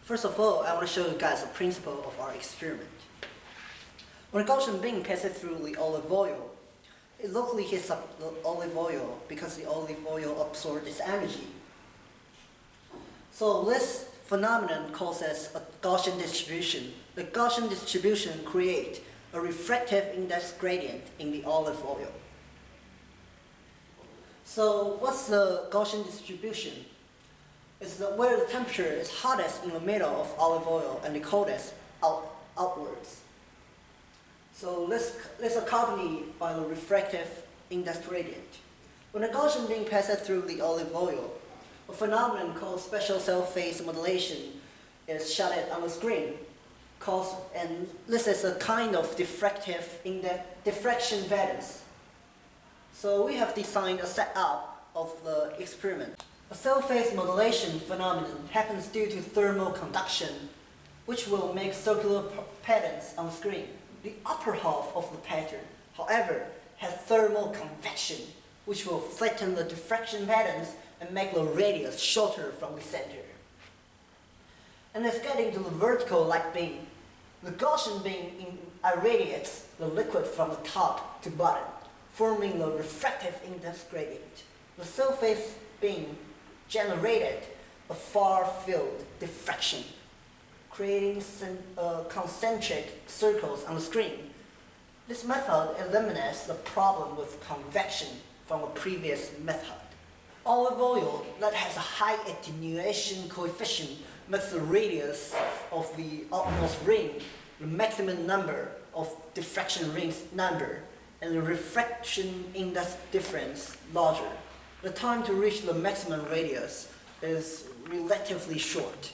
First of all, I want to show you guys the principle of our experiment. When a Gaussian beam passes through the olive oil, it locally heats up the olive oil because the olive oil absorbs its energy. So this phenomenon causes a Gaussian distribution. The Gaussian distribution creates a refractive index gradient in the olive oil. So what's the Gaussian distribution? It's where the temperature is hottest in the middle of olive oil and the coldest outwards. So let's accompany by the refractive index gradient. When a Gaussian beam passes through the olive oil, a phenomenon called special cell phase modulation is shown on the screen. And this is a kind of diffraction patterns. So we have designed a setup of the experiment. A cell phase modulation phenomenon happens due to thermal conduction, which will make circular patterns on the screen. The upper half of the pattern, however, has thermal convection, which will flatten the diffraction patterns and make the radius shorter from the center. And let's get into the vertical light beam. The Gaussian beam irradiates the liquid from the top to bottom, forming the refractive index gradient. The cell phase beam generated a far-field diffraction, creating concentric circles on the screen. This method eliminates the problem with convection from a previous method. Olive oil that has a high attenuation coefficient makes the radius of the outermost ring the maximum number of diffraction rings number, and the refraction index difference larger. The time to reach the maximum radius is relatively short.